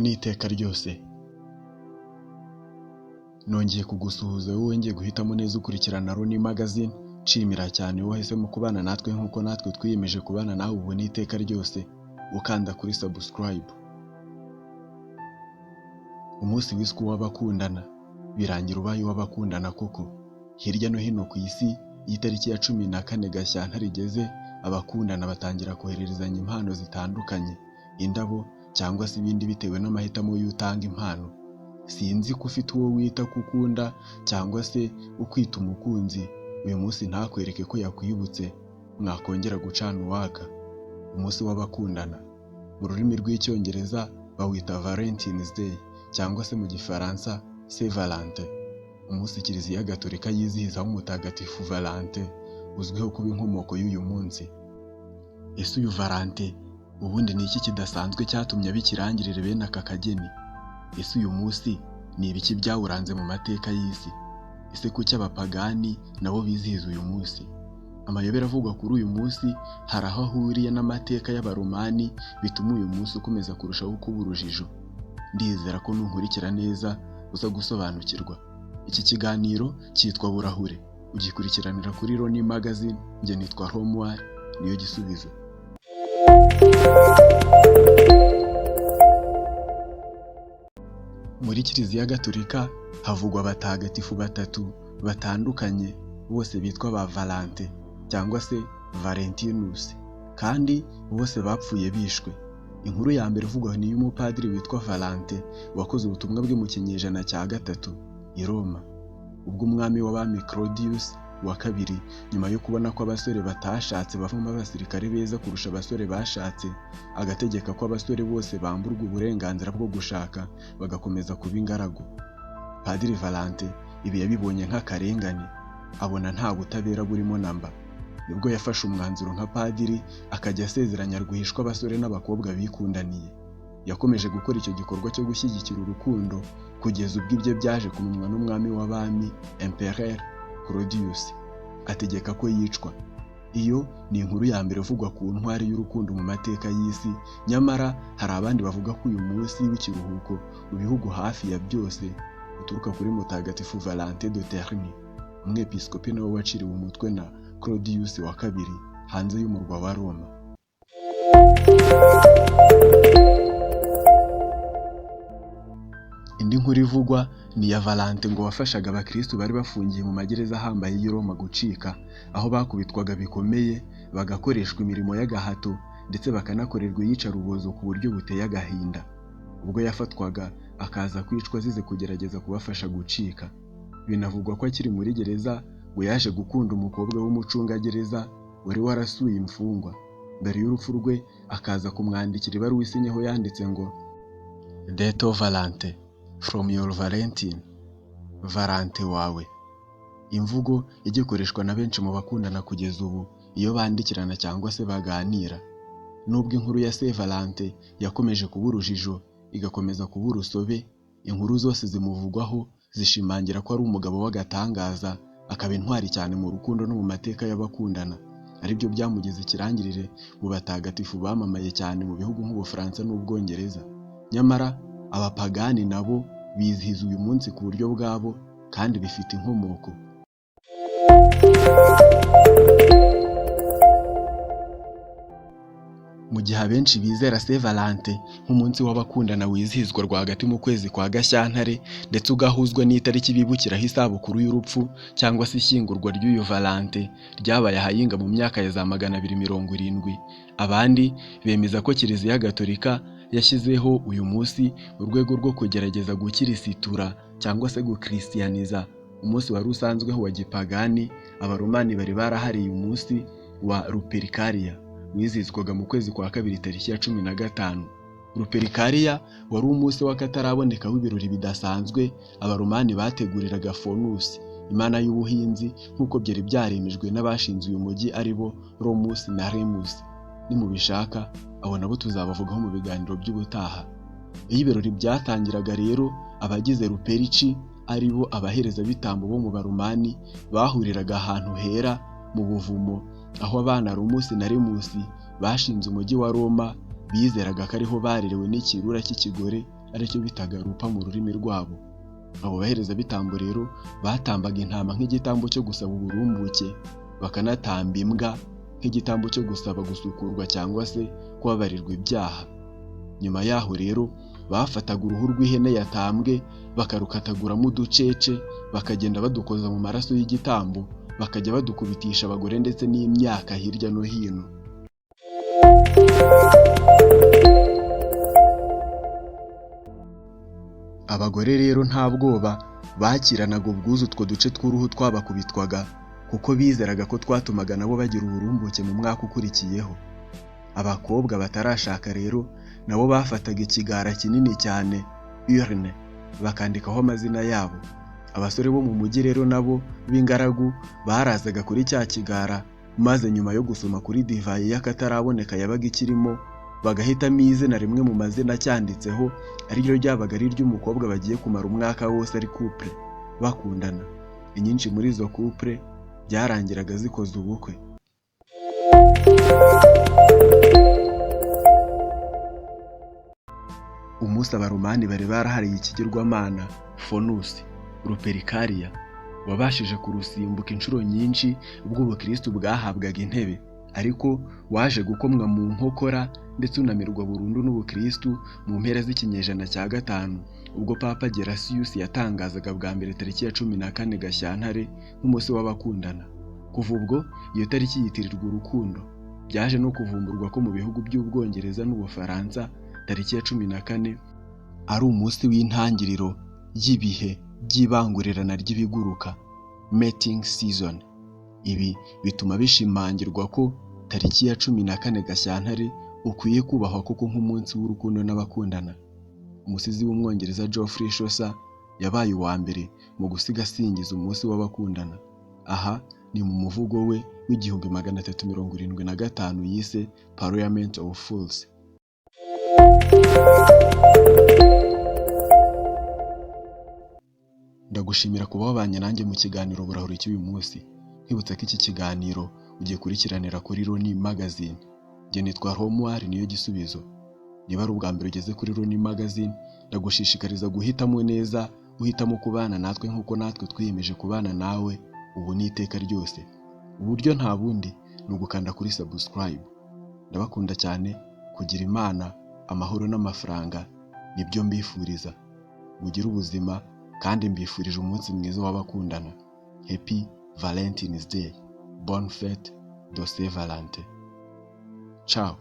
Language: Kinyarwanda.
n'iteka ryose. Nongeye kugusuhuza wowe wongeye guhitamo neza ukurikirana Roni Magazine, nshimira cyane wowe wahisemo kubana natwe nk'uko natwe twiyemeje kubana nawe ubu n'iteka ryose, ukanda kuri subscribe. Umunsi wiswe w'abakundana, birangira ubaye w'abakundana koko. Hirya no hino ku isi, itariki ya 14 Gashyantare igeze, abakundana batangira kohererezanya impano zitandukanye, indabo cyangwa se ibindi bitewe n'amahitamo y'utanga impano. Sinzi ko ufite uwo wita kukunda cyangwa se ukwita umukunzi, uyu munsi ntakwereke ko yakwibutse, mwakongera gucana uwaka. Umunsi w'abakundana mu rurimi rw'icyongereza bawita Valentine's Day cyangwa se mu gifaransa Saint Valentin. Umunsi Kiliziya Gatolika yizihizaho umutagatifu Valentin, uzwiho kuba inkomoko y'uyu munsi. Ese uyu Valentin ubundi ni iki kidasanzwe cyatumye abikirangirire bene aka kageni? Ese uyu munsi ni ibiki byawuranze mu mateka y'isi? Ese kuki abapagani nabo bizihiza uyu munsi? Amayobera avugwa kuri uyu munsi hari aho ahuriye n'amateka y'abaromani, bituma uyu munsi ukomeza kurushaho kuba urujijo. Ndizera ko nunkurikira neza uza gusobanukirwa. Iki kiganiro cyitwa Burahure, ugikurikiranira kuri Roni Magazine. Njye nitwa Romwari, niyo gisubizo. Muri Kiliziya Gatolika havugwa abatagatifu batatu batandukanye, bose bitwa ba Valentin cyangwa se Valentinus, kandi bose bapfuye bishwe. Inkuru ya mbere ivugwa ni y'umupadiri witwa Valentin wakoze ubutumwa bwe mu kinyejana cya 3 i Roma, ubwo umwami w'abami Claudius wa kabiri, nyuma yo kubona ko abasore batashatse bavamo abasirikare beza kurusha abasore bashatse, agategeka ko abasore bose bamburwa uburenganzira bwo gushaka bagakomeza kuba ingaragu. Padiri Valentin ibi yabibonye nk'akarengane, abona nta butabera burimo namba. Nibwo yafashe umwanzuro nka padiri akajya asezeranya rwihishwa abasore n'abakobwa bikundaniye. Yakomeje gukora icyo gikorwa cyo gushyigikira urukundo kugeza ubwo ibyo byaje kumenywa n'umwami w'abami Empereur Claudius, ategeka ko yicwa. Iyo ni inkuru ya mbere ivugwa ku ntwari y'urukundo mu mateka y'isi. Nyamara hari abandi bavuga ko uyu munsi w'ikiruhuko mu bihugu hafi ya byose uturuka kuri mutagatifu Valentin de Terni, umwepiskopi nawe waciriwe umutwe na Claudius wa kabiri hanze y'umurwa wa Roma. Indi nkuru ivugwa ni ya Valentin ngo wafashaga abakristo bari bafungiye mu magereza ahambaye y'i Roma gucika, aho bakubitwaga bikomeye, bagakoreshwa imirimo y'agahato ndetse bakanakorerwa iyicarubozo ku buryo buteye agahinda. Ubwo yafatwaga akaza kwicwa azize kugerageza kubafasha gucika. Binavugwa ko akiri muri gereza ngo yaje gukunda umukobwa w'umucungagereza wari warasuye imfungwa. Mbere y'urupfu rwe akaza kumwandikira ibaruwa isinyeho yanditse ngo Deto Valentin, from your Valentin, Valentin wawe. Imvugo igikoreshwa na benshi mu bakundana kugeza ubu iyo bandikirana cyangwa se baganira. Nubwo inkuru ya Saint Valentin yakomeje kuba urujijo, igakomeza kuba urusobe, inkuru zose zimuvugwaho zishimangira ko ari umugabo w'agatangaza, akaba intwari cyane mu rukundo no mu mateka y'abakundana. Aribyo byamugize ikirangirire mu batagatifu bamamaye cyane mu bihugu nk'Ubufaransa n'Ubwongereza. Nyamara abapagani nabo bizihiza uyu munsi ku buryo bwabo kandi bifite inkomoko. Mu gihe abenshi bizera Saint Valentin nk'umunsi w'abakundana wizihizwa rwagati mu kwezi kwa Gashyantare, ndetse ugahuzwa n'itariki bibukiraho isabukuru y'urupfu cyangwa se ishyingurwa ry'uyu Valentin ryabaye ahayinga mu myaka ya za 270, abandi bemeza ko Kiliziya Gatolika yashyizeho uyu munsi mu rwego rwo kugerageza gukirisitura cyangwa se gukristianiza umunsi wari usanzweho wa gipagani. Abaromani bari barahariye umunsi wa Lupercalia wizihizwaga mu kwezi kwa kabiri tariki ya 15. Lupercalia wari umunsi w'akataraboneka w'ibirori bidasanzwe abaromani bateguriraga Faunus, imana y'ubuhinzi, nk'uko byari byaremejwe n'abashinze uyu mujyi aribo Romulus na Remus. Nimubishaka abo nabo tuzabavugaho mu biganiro by'ubutaha. Iyo ibirori byatangiraga rero, abagize Luperci aribo abahereza bitambo bo mu baromani bahuriraga ahantu hera mu buvumo, aho abana Romulus na Remus bashinze umujyi wa Roma bizeraga ko ariho barerewe n'ikirura cy'ikigore aricyo bitaga rupa mu rurimi rwabo. Abo baherezabitambo rero batambaga intama nk'igitambo cyo gusaba uburumbuke, bakanatamba imbwa nk'igitambo cyo gusaba gusukurwa cyangwa se kubabarirwa ibyaha. Nyuma yaho rero bafataga uruhu rw'ihene yatambwe bakarukataguramo uducece, bakagenda badukoza mu maraso y'igitambo, bakajya badukubitisha abagore ndetse n'imyaka hirya no hino. Abagore rero nta bwoba bakiranaga ubwuzu utwo duce tw'uruhu twabakubitwaga, kuko bizeraga ko twatumaga nabo bagira uburumbuke mu mwaka ukurikiyeho. Abakobwa batarashaka rero nabo bafataga ikigara kinini cyane, urne, bakandikaho amazina yabo. Abasore bo mu mujyi rero nabo b'ingaragu barazaga kuri cya kigara, maze nyuma yo gusoma kuri divayi y'akataraboneka yabaga ikirimo, bagahitamo izina rimwe mu mazina cyanditseho, ariryo ryabaga ari iry'umukobwa bagiye kumara umwaka wose ari couple bakundana. Inyinshi muri izo couple byarangiraga zikoze ubukwe. Umunsi abaromani bari barahariye ikigirwamana Faunus Rupercalia, wabashije kurusimbuka inshuro nyinshi ubwo ubukristo bwahabwaga intebe, ariko waje gukomwa mu nkokora ndetse unamirwa burundu n'ubukristo mu mpera z'ikinyejana cya 5, ubwo Papa Gelasius yatangazaga bwa mbere tariki ya 14 Gashyantare nk'umunsi w'abakundana. Kuva ubwo iyo tariki yitirirwa urukundo. Byaje no kuvumburwa ko mu bihugu by'Ubwongereza n'Ubufaransa tariki ya 14 ari umunsi w'intangiriro y'ibihe by'ibangurirana ry'ibiguruka, mating season. Ibi bituma bishimangirwa ko tariki ya 14 Gashyantare ukwiye kubahwa koko nk'umunsi w'urukundo n'abakundana. Umusizi w'Umwongereza Geoffrey Chaucer yabaye uwa mbere mu gusiga asingiza umunsi w'abakundana. Aha ni mu muvugo we w'igihumbi 375 yise Parliament of Fools. Ndagushimira kuba wabanye nanjye mu kiganiro burahuri cy'uyu munsi. Nkibutsa ko iki kiganiro ugiye kurikiranira kuri Roni Magazine. Njye nitwa Romuald niyo gisubizo. Niba ari ubwa mbere ugeze kuri Roni Magazine, ndagushishikariza guhitamo neza, uhitamo kubana natwe nk'uko natwe twiyemeje kubana nawe ubu n'iteka ryose. Uburyo nta bundi ni ugukanda kuri subscribe. Ndabakunda cyane, kugira Imana, amahoro n'amafaranga nibyo mbifuriza. Mugire ubuzima kandi mbifurije umunsi mwiza w'abakundana. Happy Valentine's Day. Bonne fête de Saint Valentin. Ciao.